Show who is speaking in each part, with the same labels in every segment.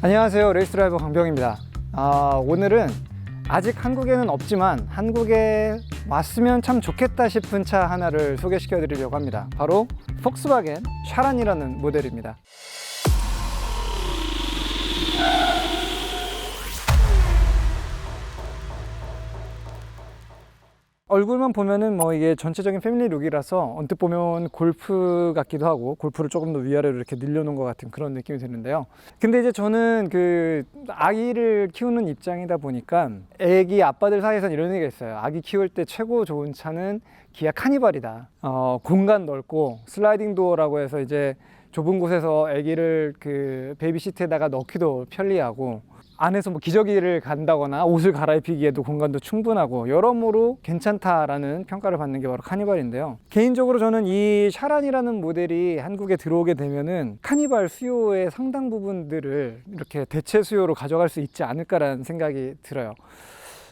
Speaker 1: 안녕하세요, 레이스드라이버 강병입니다. 오늘은 아직 한국에는 없지만 한국에 왔으면 참 좋겠다 싶은 차 하나를 소개시켜 드리려고 합니다. 바로 폭스바겐 샤란이라는 모델입니다. 얼굴만 보면은 이게 전체적인 패밀리 룩이라서 언뜻 보면 골프 같기도 하고, 골프를 조금 더 위아래로 이렇게 늘려놓은 것 같은 그런 느낌이 드는데요. 근데 이제 저는 아기를 키우는 입장이다 보니까 애기 아빠들 사이에서는 이런 얘기가 있어요. 아기 키울 때 최고 좋은 차는 기아 카니발이다. 공간 넓고 슬라이딩 도어라고 해서 이제 좁은 곳에서 아기를 베이비시트에다가 넣기도 편리하고, 안에서 기저귀를 간다거나 옷을 갈아입히기에도 공간도 충분하고 여러모로 괜찮다라는 평가를 받는 게 바로 카니발인데요. 개인적으로 저는 이 샤란이라는 모델이 한국에 들어오게 되면은 카니발 수요의 상당 부분들을 이렇게 대체 수요로 가져갈 수 있지 않을까라는 생각이 들어요.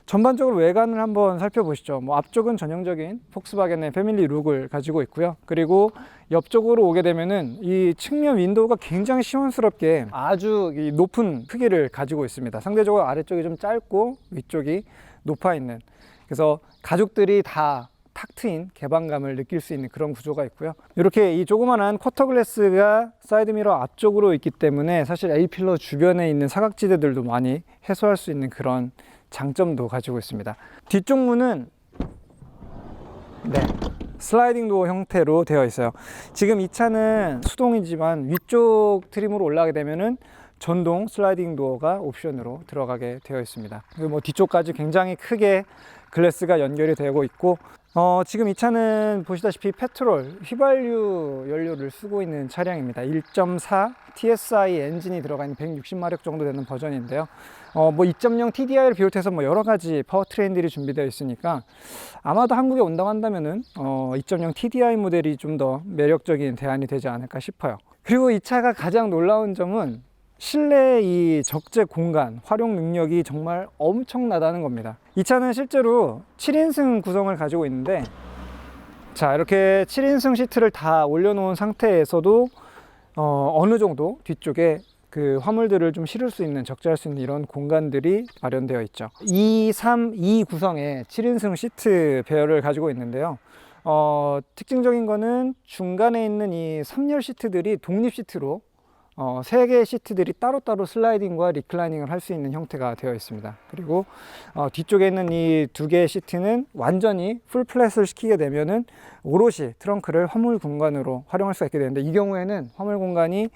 Speaker 1: 전반적으로 외관을 한번 살펴보시죠. 앞쪽은 전형적인 폭스바겐의 패밀리 룩을 가지고 있고요. 그리고 옆쪽으로 오게 되면은 이 측면 윈도우가 굉장히 시원스럽게 아주 높은 크기를 가지고 있습니다. 상대적으로 아래쪽이 좀 짧고 위쪽이 높아 있는, 그래서 가족들이 다 탁 트인 개방감을 느낄 수 있는 그런 구조가 있고요. 이렇게 이 조그만한 쿼터 글래스가 사이드미러 앞쪽으로 있기 때문에 사실 A필러 주변에 있는 사각지대들도 많이 해소할 수 있는 그런 장점도 가지고 있습니다. 뒤쪽 문은 슬라이딩 도어 형태로 되어 있어요. 지금 이 차는 수동이지만 위쪽 트림으로 올라가게 되면은 전동 슬라이딩 도어가 옵션으로 들어가게 되어 있습니다. 그리고 뒤쪽까지 굉장히 크게 글래스가 연결이 되고 있고, 지금 이 차는 보시다시피 페트롤 휘발유 연료를 쓰고 있는 차량입니다. 1.4 TSI 엔진이 들어가 있는 160마력 정도 되는 버전인데요. 2.0 TDI를 비롯해서 여러 가지 파워트레인들이 준비되어 있으니까 아마도 한국에 온다고 한다면은 2.0 TDI 모델이 좀 더 매력적인 대안이 되지 않을까 싶어요. 그리고 이 차가 가장 놀라운 점은 실내 이 적재 공간 활용 능력이 정말 엄청나다는 겁니다. 이 차는 실제로 7인승 구성을 가지고 있는데, 자, 이렇게 7인승 시트를 다 올려놓은 상태에서도 어느 정도 뒤쪽에 화물들을 좀 실을 수 있는, 적재할 수 있는 이런 공간들이 마련되어 있죠. 2, 3, 2 구성의 7인승 시트 배열을 가지고 있는데요. 특징적인 거는 중간에 있는 이 3열 시트들이 독립 시트로 3개의 시트들이 따로따로 슬라이딩과 리클라이닝을 할 수 있는 형태가 되어 있습니다. 그리고 뒤쪽에 있는 이 2개의 시트는 완전히 풀 플랫을 시키게 되면은 오롯이 트렁크를 화물 공간으로 활용할 수가 있게 되는데, 이 경우에는 화물 공간이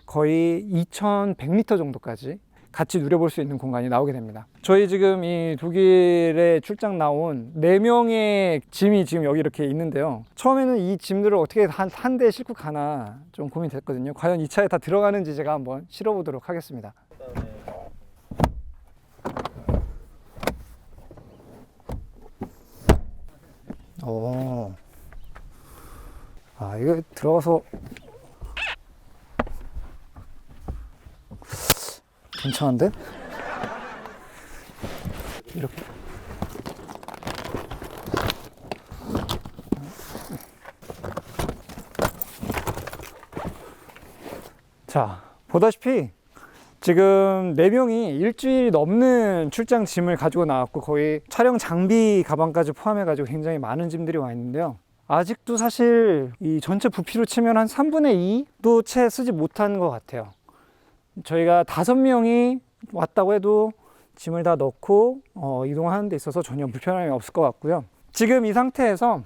Speaker 1: 거의 2100리터 정도까지 같이 누려볼 수 있는 공간이 나오게 됩니다. 저희 지금 이 독일에 출장 나온 4명의 짐이 지금 여기 이렇게 있는데요. 처음에는 이 짐들을 어떻게 한 대에 싣고 가나 좀 고민됐거든요. 과연 이 차에 다 들어가는지 제가 한번 실어보도록 하겠습니다. 이거 들어가서 괜찮은데? 이렇게. 자, 보다시피 지금 4명이 일주일이 넘는 출장 짐을 가지고 나왔고, 거의 촬영 장비 가방까지 포함해 가지고 굉장히 많은 짐들이 와 있는데요. 아직도 사실 이 전체 부피로 치면 한 3분의 2도 채 쓰지 못한 것 같아요. 저희가 5명이 왔다고 해도 짐을 다 넣고 이동하는 데 있어서 전혀 불편함이 없을 것 같고요. 지금 이 상태에서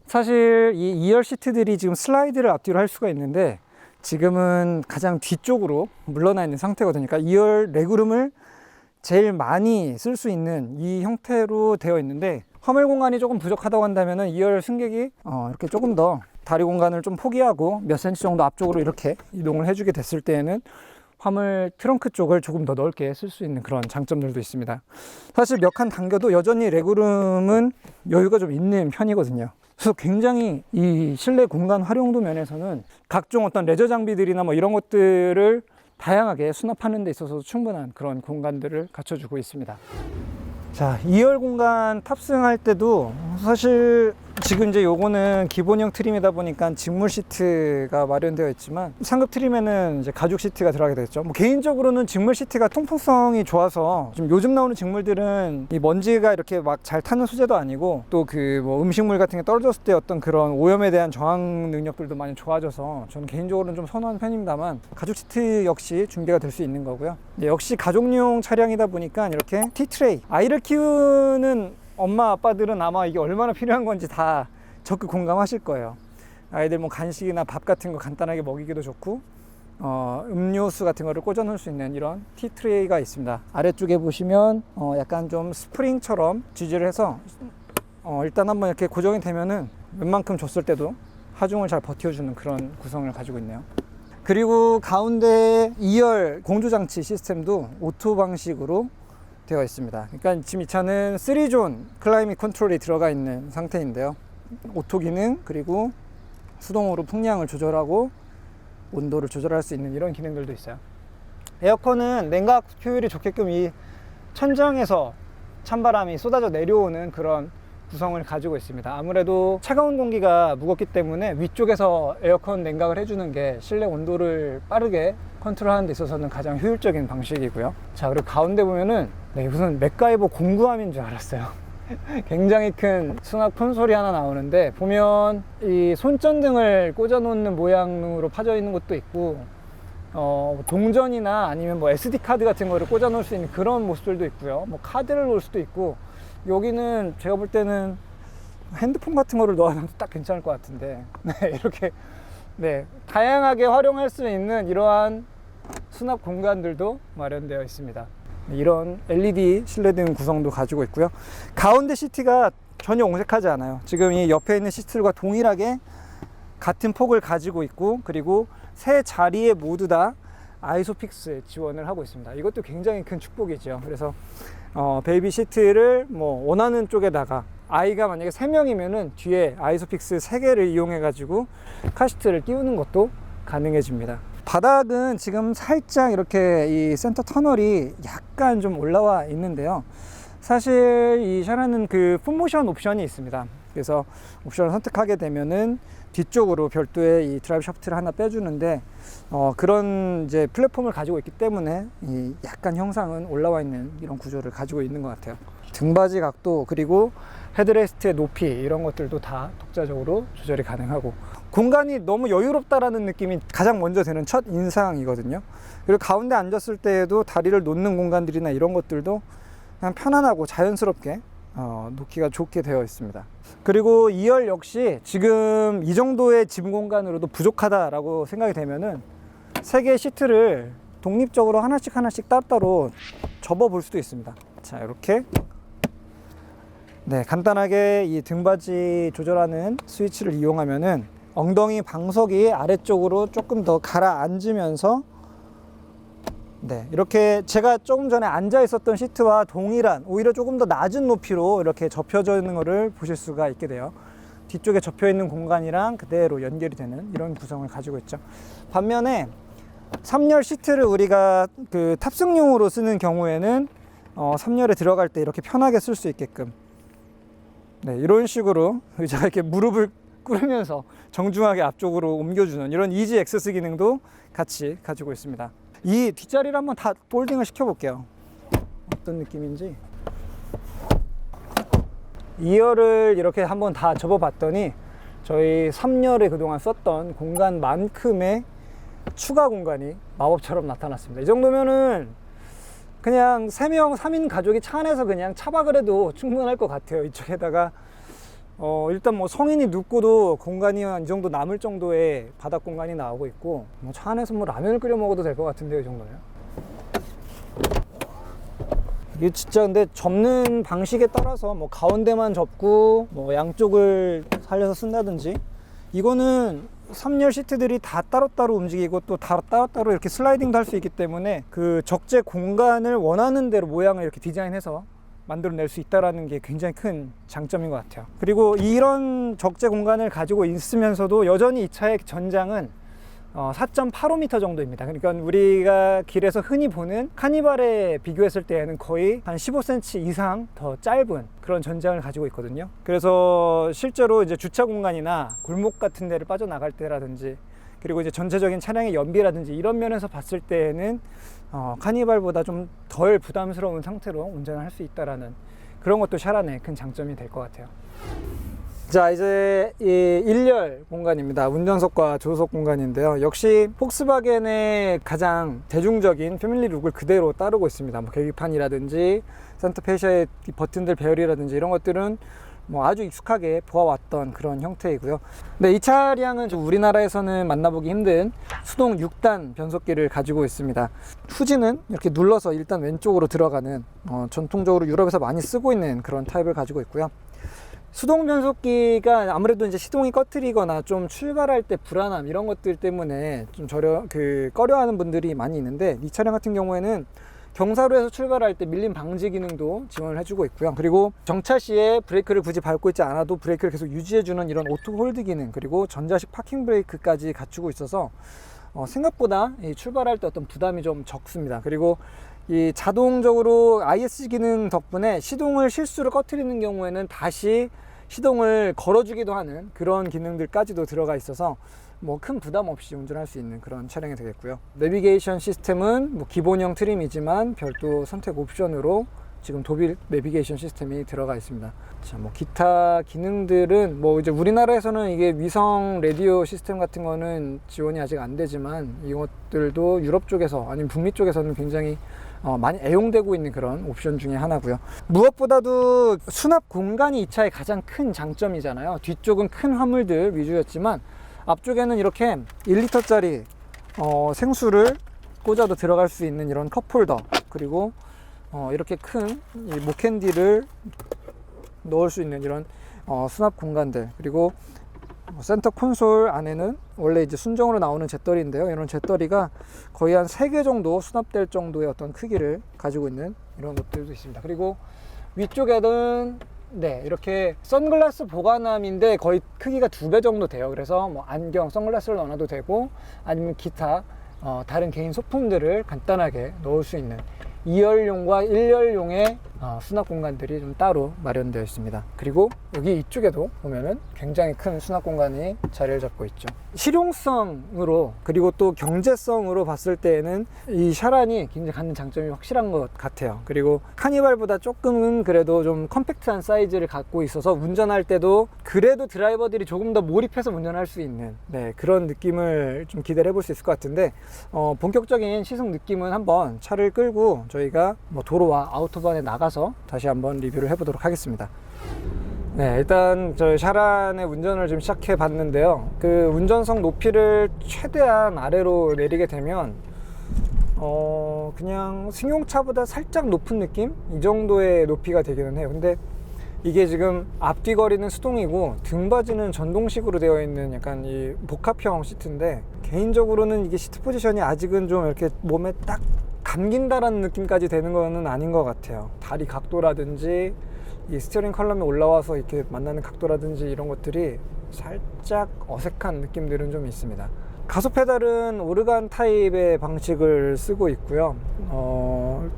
Speaker 1: 사실 이 2열 시트들이 지금 슬라이드를 앞뒤로 할 수가 있는데, 지금은 가장 뒤쪽으로 물러나 있는 상태거든요. 그러니까 2열 레그룸을 제일 많이 쓸 수 있는 이 형태로 되어 있는데, 화물 공간이 조금 부족하다고 한다면 2열 승객이 이렇게 조금 더 다리 공간을 좀 포기하고 몇 센치 정도 앞쪽으로 이렇게 이동을 해주게 됐을 때에는 화물 트렁크 쪽을 조금 더 넓게 쓸 수 있는 그런 장점들도 있습니다. 사실 몇 칸 당겨도 여전히 레그룸은 여유가 좀 있는 편이거든요. 그래서 굉장히 이 실내 공간 활용도 면에서는 각종 어떤 레저 장비들이나 이런 것들을 다양하게 수납하는 데 있어서 충분한 그런 공간들을 갖춰주고 있습니다. 자, 2열 공간 탑승할 때도 사실 지금 이제 요거는 기본형 트림이다 보니까 직물 시트가 마련되어 있지만 상급 트림에는 이제 가죽 시트가 들어가게 됐죠. 뭐 개인적으로는 직물 시트가 통풍성이 좋아서 지금 요즘 나오는 직물들은 이 먼지가 이렇게 막 잘 타는 소재도 아니고 또 그 뭐 음식물 같은 게 떨어졌을 때 어떤 그런 오염에 대한 저항 능력들도 많이 좋아져서 저는 개인적으로는 좀 선호하는 편입니다만 가죽 시트 역시 준비가 될 수 있는 거고요. 네, 역시 가족용 차량이다 보니까 이렇게 T-트레이, 아이를 키우는 엄마 아빠들은 아마 이게 얼마나 필요한 건지 다 적극 공감하실 거예요. 아이들 뭐 간식이나 밥 같은 거 간단하게 먹이기도 좋고 음료수 같은 거를 꽂아 놓을 수 있는 이런 T-트레이가 있습니다. 아래쪽에 보시면 약간 좀 스프링처럼 지지를 해서 일단 한번 이렇게 고정이 되면은 웬만큼 줬을 때도 하중을 잘 버텨주는 그런 구성을 가지고 있네요. 그리고 가운데 2열 공조장치 시스템도 오토 방식으로 되어 있습니다. 그러니까 지금 이 차는 3존 클라이밋 컨트롤이 들어가 있는 상태인데요. 오토 기능 그리고 수동으로 풍량을 조절하고 온도를 조절할 수 있는 이런 기능들도 있어요. 에어컨은 냉각 효율이 좋게끔 이 천장에서 찬바람이 쏟아져 내려오는 그런 구성을 가지고 있습니다. 아무래도 차가운 공기가 무겁기 때문에 위쪽에서 에어컨 냉각을 해주는 게 실내 온도를 빠르게 컨트롤하는 데 있어서는 가장 효율적인 방식이고요. 자, 그리고 가운데 보면은 무슨 맥가이버 공구함인 줄 알았어요. 굉장히 큰 수납 콘솔이 하나 나오는데 보면 이 손전등을 꽂아 놓는 모양으로 파져 있는 것도 있고 동전이나 아니면 뭐 SD 카드 같은 거를 꽂아 놓을 수 있는 그런 모습들도 있고요. 뭐 카드를 놓을 수도 있고, 여기는 제가 볼 때는 핸드폰 같은 거를 넣어놔도 딱 괜찮을 것 같은데 네, 이렇게 다양하게 활용할 수 있는 이러한 수납 공간들도 마련되어 있습니다. 이런 LED 실내등 구성도 가지고 있고요. 가운데 시트가 전혀 옹색하지 않아요. 지금 이 옆에 있는 시트들과 동일하게 같은 폭을 가지고 있고, 그리고 세 자리에 모두 다 아이소픽스 지원을 하고 있습니다. 이것도 굉장히 큰 축복이죠. 그래서 베이비 시트를 뭐 원하는 쪽에다가, 아이가 만약에 3명이면은 뒤에 아이소픽스 3개를 이용해 가지고 카시트를 끼우는 것도 가능해집니다. 바닥은 지금 살짝 이렇게 이 센터 터널이 약간 좀 올라와 있는데요. 사실 이 샤라는 그 풋모션 옵션이 있습니다. 그래서 옵션을 선택하게 되면은 뒤쪽으로 별도의 이 드라이브 샤프트를 하나 빼주는데 그런 이제 플랫폼을 가지고 있기 때문에 이 약간 형상은 올라와 있는 이런 구조를 가지고 있는 것 같아요. 등받이 각도 그리고 헤드레스트의 높이 이런 것들도 다 독자적으로 조절이 가능하고, 공간이 너무 여유롭다라는 느낌이 가장 먼저 드는 첫 인상이거든요. 그리고 가운데 앉았을 때에도 다리를 놓는 공간들이나 이런 것들도 그냥 편안하고 자연스럽게 놓기가 좋게 되어 있습니다. 그리고 2열 역시 지금 이 정도의 짐 공간으로도 부족하다라고 생각이 되면은 3개의 시트를 독립적으로 하나씩 따로따로 접어 볼 수도 있습니다. 자, 이렇게 간단하게 이 등받이 조절하는 스위치를 이용하면은 엉덩이 방석이 아래쪽으로 조금 더 가라앉으면서 이렇게 제가 조금 전에 앉아 있었던 시트와 동일한, 오히려 조금 더 낮은 높이로 이렇게 접혀져 있는 것을 보실 수가 있게 돼요. 뒤쪽에 접혀 있는 공간이랑 그대로 연결이 되는 이런 구성을 가지고 있죠. 반면에 3열 시트를 우리가 그 탑승용으로 쓰는 경우에는 3열에 들어갈 때 이렇게 편하게 쓸 수 있게끔 이런 식으로 의자가 이렇게 무릎을 꿇으면서 정중하게 앞쪽으로 옮겨주는 이런 이지 액세스 기능도 같이 가지고 있습니다. 이 뒷자리를 한번 다 폴딩을 시켜 볼게요. 어떤 느낌인지. 2열을 이렇게 한번 다 접어 봤더니 저희 3열에 그동안 썼던 공간만큼의 추가 공간이 마법처럼 나타났습니다. 이 정도면은 그냥 3명 3인 가족이 차 안에서 그냥 차박을 해도 충분할 것 같아요. 이쪽에다가 일단 뭐 성인이 눕고도 공간이 이 정도 남을 정도의 바닥 공간이 나오고 있고, 뭐 차 안에서 뭐 라면을 끓여 먹어도 될 것 같은데요, 이 정도면. 이게 진짜 근데 접는 방식에 따라서 뭐 가운데만 접고 뭐 양쪽을 살려서 쓴다든지, 이거는 3열 시트들이 다 따로따로 움직이고 또 다 따로따로 이렇게 슬라이딩도 할 수 있기 때문에 그 적재 공간을 원하는 대로 모양을 이렇게 디자인해서 만들어낼 수 있다는 게 굉장히 큰 장점인 것 같아요. 그리고 이런 적재 공간을 가지고 있으면서도 여전히 이 차의 전장은 4.85m 정도입니다. 그러니까 우리가 길에서 흔히 보는 카니발에 비교했을 때에는 거의 한 15cm 이상 더 짧은 그런 전장을 가지고 있거든요. 그래서 실제로 이제 주차 공간이나 골목 같은 데를 빠져나갈 때라든지, 그리고 이제 전체적인 차량의 연비라든지 이런 면에서 봤을 때에는 카니발보다 좀 덜 부담스러운 상태로 운전을 할 수 있다라는 그런 것도 샤란의 큰 장점이 될 것 같아요. 자, 이제 이 1열 공간입니다. 운전석과 조수석 공간인데요. 역시 폭스바겐의 가장 대중적인 패밀리 룩을 그대로 따르고 있습니다. 뭐 계기판이라든지 센터페시아의 버튼들 배열이라든지 이런 것들은 뭐 아주 익숙하게 보아왔던 그런 형태이고요. 근데 이 차량은 우리나라에서는 만나보기 힘든 수동 6단 변속기를 가지고 있습니다. 후진은 이렇게 눌러서 일단 왼쪽으로 들어가는 전통적으로 유럽에서 많이 쓰고 있는 그런 타입을 가지고 있고요. 수동 변속기가 아무래도 이제 시동이 꺼트리거나 좀 출발할 때 불안함 이런 것들 때문에 좀 꺼려하는 분들이 많이 있는데, 이 차량 같은 경우에는 경사로에서 출발할 때 밀림 방지 기능도 지원을 해주고 있고요. 그리고 정차 시에 브레이크를 굳이 밟고 있지 않아도 브레이크를 계속 유지해주는 이런 오토 홀드 기능, 그리고 전자식 파킹 브레이크까지 갖추고 있어서 생각보다 이 출발할 때 어떤 부담이 좀 적습니다. 그리고 이 자동적으로 ISC 기능 덕분에 시동을 실수로 꺼트리는 경우에는 다시 시동을 걸어주기도 하는 그런 기능들까지도 들어가 있어서 뭐 큰 부담 없이 운전할 수 있는 그런 차량이 되겠고요. 내비게이션 시스템은 뭐 기본형 트림이지만 별도 선택 옵션으로 지금 도빌 내비게이션 시스템이 들어가 있습니다. 자, 뭐 기타 기능들은 뭐 이제 우리나라에서는 이게 위성 라디오 시스템 같은 거는 지원이 아직 안 되지만, 이것들도 유럽 쪽에서 아니면 북미 쪽에서는 굉장히 많이 애용되고 있는 그런 옵션 중에 하나고요. 무엇보다도 수납 공간이 이 차의 가장 큰 장점이잖아요. 뒤쪽은 큰 화물들 위주였지만 앞쪽에는 이렇게 1리터짜리 생수를 꽂아도 들어갈 수 있는 이런 컵홀더, 그리고 이렇게 큰 목캔디를 넣을 수 있는 이런 수납 공간들, 그리고 센터 콘솔 안에는 원래 이제 순정으로 나오는 잿더리인데요. 이런 잿더리가 거의 한 3개 정도 수납될 정도의 어떤 크기를 가지고 있는 이런 것들도 있습니다. 그리고 위쪽에는 이렇게 선글라스 보관함인데 거의 크기가 2배 정도 돼요. 그래서 뭐 안경, 선글라스를 넣어놔도 되고, 아니면 기타 다른 개인 소품들을 간단하게 넣을 수 있는 2열용과 1열용의 수납 공간들이 좀 따로 마련되어 있습니다. 그리고 여기 이쪽에도 보면은 굉장히 큰 수납 공간이 자리를 잡고 있죠. 실용성으로 그리고 또 경제성으로 봤을 때에는 이 샤란이 굉장히 갖는 장점이 확실한 것 같아요. 그리고 카니발보다 조금은 그래도 좀 컴팩트한 사이즈를 갖고 있어서 운전할 때도 그래도 드라이버들이 조금 더 몰입해서 운전할 수 있는 그런 느낌을 좀 기대를 해볼 수 있을 것 같은데, 본격적인 시승 느낌은 한번 차를 끌고 저희가 뭐 도로와 아우토반에 나가서 다시 한번 리뷰를 해보도록 하겠습니다. 일단 저희 샤란의 운전을 좀 시작해 봤는데요. 그 운전석 높이를 최대한 아래로 내리게 되면 그냥 승용차보다 살짝 높은 느낌? 이 정도의 높이가 되기는 해요. 근데 이게 지금 앞뒤 거리는 수동이고 등받이는 전동식으로 되어 있는 약간 이 복합형 시트인데, 개인적으로는 이게 시트 포지션이 아직은 좀 이렇게 몸에 딱 감긴다라는 느낌까지 되는 거는 아닌 것 같아요. 다리 각도라든지 이 스티어링 컬럼에 올라와서 이렇게 만나는 각도라든지 이런 것들이 살짝 어색한 느낌들은 좀 있습니다. 가속 페달은 오르간 타입의 방식을 쓰고 있고요. 뭐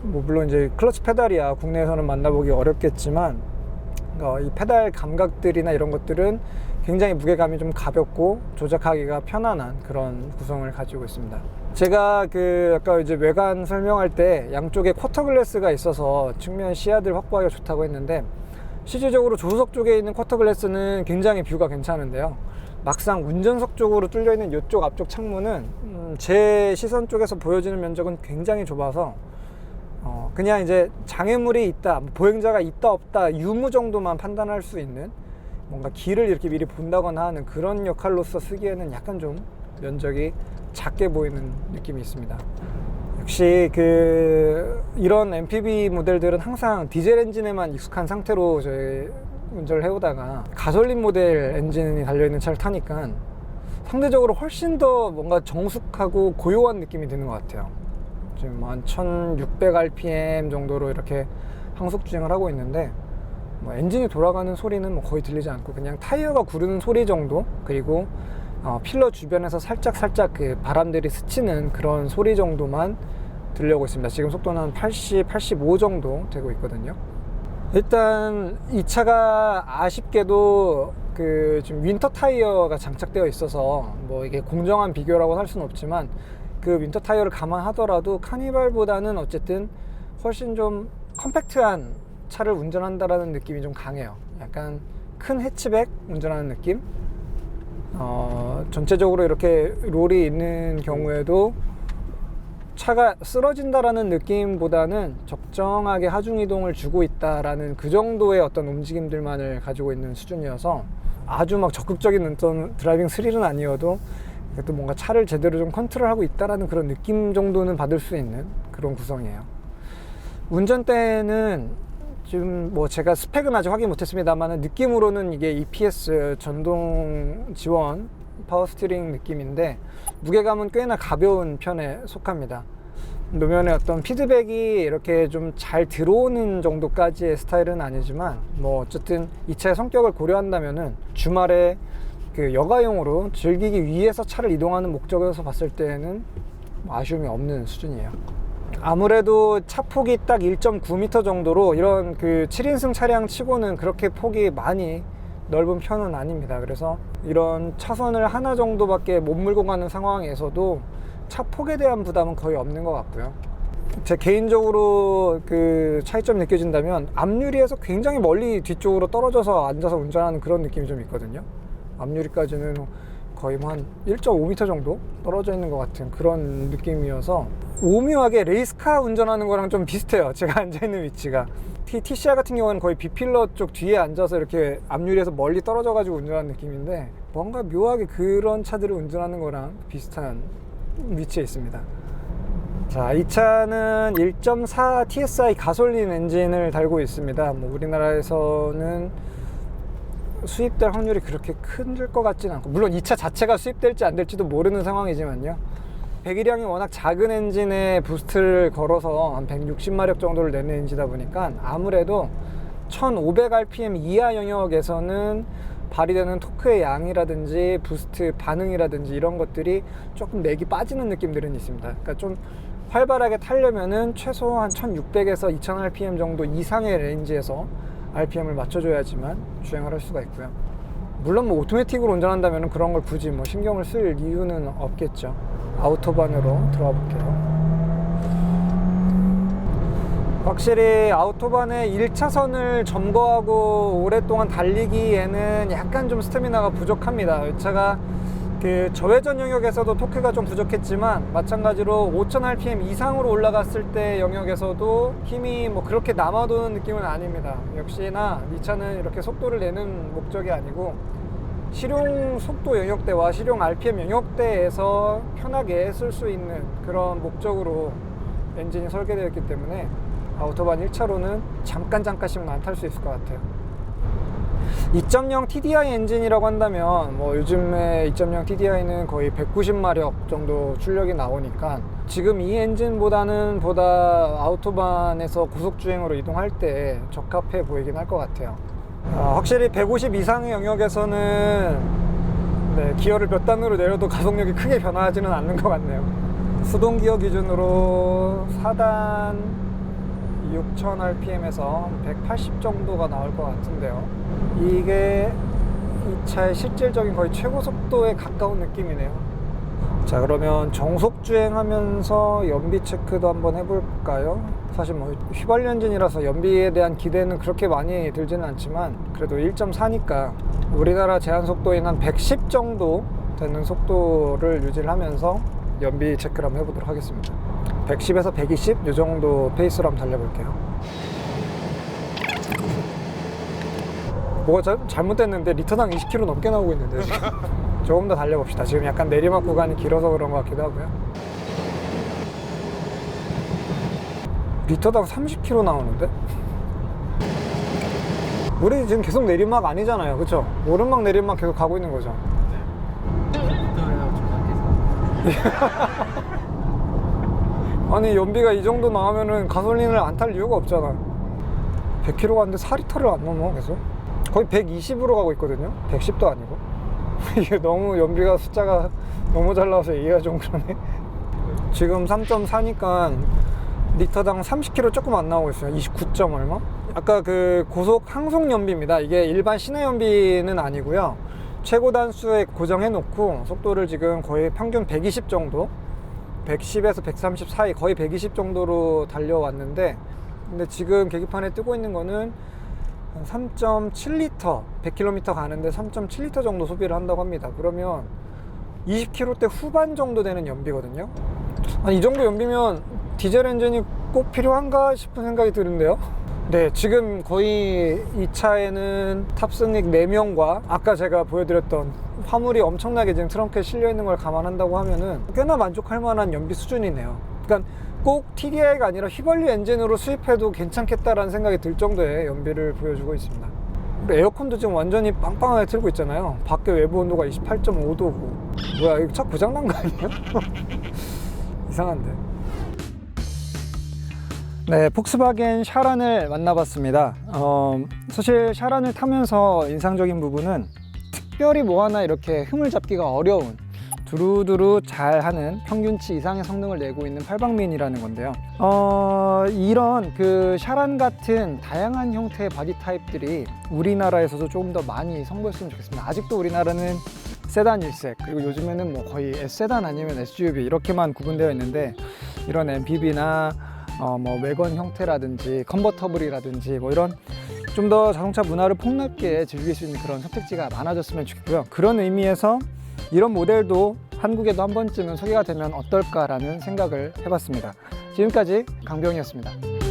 Speaker 1: 물론 이제 클러치 페달이야 국내에서는 만나보기 어렵겠지만, 이 페달 감각들이나 이런 것들은 굉장히 무게감이 좀 가볍고 조작하기가 편안한 그런 구성을 가지고 있습니다. 제가 아까 이제 외관 설명할 때 양쪽에 쿼터 글래스가 있어서 측면 시야들 확보하기가 좋다고 했는데, 실질적으로 조수석 쪽에 있는 쿼터 글래스는 굉장히 뷰가 괜찮은데요. 막상 운전석 쪽으로 뚫려 있는 이쪽 앞쪽 창문은 제 시선 쪽에서 보여지는 면적은 굉장히 좁아서 그냥 이제 장애물이 있다, 보행자가 있다 없다 유무 정도만 판단할 수 있는, 뭔가 길을 이렇게 미리 본다거나 하는 그런 역할로서 쓰기에는 약간 좀 면적이 작게 보이는 느낌이 있습니다. 역시 이런 MPV 모델들은 항상 디젤 엔진에만 익숙한 상태로 저희 운전을 해오다가 가솔린 모델 엔진이 달려있는 차를 타니까 상대적으로 훨씬 더 뭔가 정숙하고 고요한 느낌이 드는 것 같아요. 지금 한 1600rpm 정도로 이렇게 항속 주행을 하고 있는데, 뭐 엔진이 돌아가는 소리는 뭐 거의 들리지 않고 그냥 타이어가 구르는 소리 정도, 그리고 필러 주변에서 살짝 그 바람들이 스치는 그런 소리 정도만 들려오고 있습니다. 지금 속도는 한 80, 85 정도 되고 있거든요. 일단 이 차가 아쉽게도 지금 윈터 타이어가 장착되어 있어서 뭐 이게 공정한 비교라고 할 수는 없지만 그 윈터 타이어를 감안하더라도 카니발보다는 어쨌든 훨씬 좀 컴팩트한 차를 운전한다라는 느낌이 좀 강해요. 약간 큰 해치백 운전하는 느낌. 전체적으로 이렇게 롤이 있는 경우에도 차가 쓰러진다라는 느낌보다는 적정하게 하중 이동을 주고 있다라는 그 정도의 어떤 움직임들만을 가지고 있는 수준이어서 아주 막 적극적인 어떤 드라이빙 스릴은 아니어도 또 뭔가 차를 제대로 좀 컨트롤하고 있다라는 그런 느낌 정도는 받을 수 있는 그런 구성이에요. 운전대는 지금 뭐 제가 스펙은 아직 확인 못했습니다만 느낌으로는 이게 EPS 전동 지원 파워 스티링 느낌인데 무게감은 꽤나 가벼운 편에 속합니다. 노면의 어떤 피드백이 이렇게 좀 잘 들어오는 정도까지의 스타일은 아니지만 뭐 어쨌든 이 차의 성격을 고려한다면은 주말에 여가용으로 즐기기 위해서 차를 이동하는 목적에서 봤을 때는 아쉬움이 없는 수준이에요. 아무래도 차 폭이 딱 1.9m 정도로 이런 7인승 차량 치고는 그렇게 폭이 많이 넓은 편은 아닙니다. 그래서 이런 차선을 하나 정도밖에 못 몰고 가는 상황에서도 차 폭에 대한 부담은 거의 없는 것 같고요. 제 개인적으로 차이점이 느껴진다면 앞유리에서 굉장히 멀리 뒤쪽으로 떨어져서 앉아서 운전하는 그런 느낌이 좀 있거든요. 앞유리까지는 거의 한 1.5m 정도 떨어져 있는 것 같은 그런 느낌이어서 오묘하게 레이스카 운전하는 거랑 좀 비슷해요. 제가 앉아있는 위치가. TCR 같은 경우는 거의 B필러 쪽 뒤에 앉아서 이렇게 앞유리에서 멀리 떨어져 가지고 운전하는 느낌인데 뭔가 묘하게 그런 차들을 운전하는 거랑 비슷한 위치에 있습니다. 자, 이 차는 1.4 TSI 가솔린 엔진을 달고 있습니다. 뭐 우리나라에서는 수입될 확률이 그렇게 큰 것 같지는 않고, 물론 이 차 자체가 수입될지 안 될지도 모르는 상황이지만요. 배기량이 워낙 작은 엔진에 부스트를 걸어서 한 160마력 정도를 내는 엔진이다 보니까 아무래도 1500rpm 이하 영역에서는 발휘되는 토크의 양이라든지 부스트 반응이라든지 이런 것들이 조금 맥이 빠지는 느낌들은 있습니다. 그러니까 좀 활발하게 타려면은 최소한 1600에서 2000rpm 정도 이상의 레인지에서 RPM을 맞춰줘야지만 주행을 할 수가 있고요. 물론 뭐 오토매틱으로 운전한다면 그런 걸 굳이 뭐 신경을 쓸 이유는 없겠죠. 아우토반으로 들어가 볼게요. 확실히 아우토반의 1차선을 점거하고 오랫동안 달리기에는 약간 좀 스태미나가 부족합니다. 이 차가 저회전 영역에서도 토크가 좀 부족했지만 마찬가지로 5000rpm 이상으로 올라갔을 때 영역에서도 힘이 뭐 그렇게 남아도는 느낌은 아닙니다. 역시나 이 차는 이렇게 속도를 내는 목적이 아니고 실용 속도 영역대와 실용 RPM 영역대에서 편하게 쓸 수 있는 그런 목적으로 엔진이 설계되어 있기 때문에 아우토반 1차로는 잠깐씩은 안 탈 수 있을 것 같아요. 2.0 TDI 엔진이라고 한다면 뭐 요즘에 2.0 TDI는 거의 190마력 정도 출력이 나오니까 지금 이 엔진보다는 아우토반에서 고속주행으로 이동할 때 적합해 보이긴 할 것 같아요. 확실히 150 이상의 영역에서는 기어를 몇 단으로 내려도 가속력이 크게 변화하지는 않는 것 같네요. 수동 기어 기준으로 4단 6000rpm에서 180 정도가 나올 것 같은데요. 이게 이 차의 실질적인 거의 최고 속도에 가까운 느낌이네요. 자, 그러면 정속 주행하면서 연비 체크도 한번 해볼까요? 사실 뭐 휘발유 엔진이라서 연비에 대한 기대는 그렇게 많이 들지는 않지만 그래도 1.4니까 우리나라 제한 속도인 한 110 정도 되는 속도를 유지를 하면서 연비 체크를 한번 해보도록 하겠습니다. 110에서 120 이 정도 페이스로 한번 달려볼게요. 뭐가 잘못됐는데 리터당 20km 넘게 나오고 있는데 조금 더 달려봅시다. 지금 약간 내리막 구간이 길어서 그런 것 같기도 하고요. 리터당 30km 나오는데? 우리 지금 계속 내리막 아니잖아요, 그쵸? 오르막 내리막 계속 가고 있는 거죠. 아니 연비가 이 정도 나오면은 가솔린을 안 탈 이유가 없잖아. 100km 갔는데 4리터를 안 넘어. 계속 거의 120으로 가고 있거든요. 110도 아니고. 이게 너무 연비가 숫자가 너무 잘 나와서 얘기가 좀 그러네. 지금 3.4니까 리터당 30km 조금 안 나오고 있어요. 29점 얼마? 아까 그 고속 항속 연비입니다. 이게 일반 시내 연비는 아니고요. 최고 단수에 고정해 놓고 속도를 지금 거의 평균 120 정도, 110에서 130 사이, 거의 120 정도로 달려왔는데, 근데 지금 계기판에 뜨고 있는 거는 3.7리터, 100km 가는데 3.7리터 정도 소비를 한다고 합니다. 그러면 20km대 후반 정도 되는 연비거든요. 아니, 이 정도 연비면 디젤 엔진이 꼭 필요한가 싶은 생각이 드는데요. 네, 지금 거의 이 차에는 탑승객 4명과 아까 제가 보여드렸던 화물이 엄청나게 지금 트렁크에 실려 있는 걸 감안한다고 하면은 꽤나 만족할 만한 연비 수준이네요. 그러니까 꼭 TDI가 아니라 휘발유 엔진으로 수입해도 괜찮겠다라는 생각이 들 정도의 연비를 보여주고 있습니다. 에어컨도 지금 완전히 빵빵하게 틀고 있잖아요. 밖에 외부 온도가 28.5도고. 뭐야, 이거 차 고장난 거 아니에요? 이상한데. 네, 폭스바겐 샤란을 만나봤습니다. 사실 샤란을 타면서 인상적인 부분은 특별히 뭐 하나 이렇게 흠을 잡기가 어려운, 두루두루 잘하는 평균치 이상의 성능을 내고 있는 팔방미인이라는 건데요. 이런 그 샤란 같은 다양한 형태의 바디 타입들이 우리나라에서도 조금 더 많이 선보였으면 좋겠습니다. 아직도 우리나라는 세단 일색, 그리고 요즘에는 뭐 거의 S세단 아니면 SUV 이렇게만 구분되어 있는데, 이런 MPV나 뭐 외건 형태라든지 컨버터블이라든지 뭐 이런 좀 더 자동차 문화를 폭넓게 즐길 수 있는 그런 선택지가 많아졌으면 좋겠고요. 그런 의미에서 이런 모델도 한국에도 한 번쯤은 소개가 되면 어떨까라는 생각을 해봤습니다. 지금까지 강병이었습니다.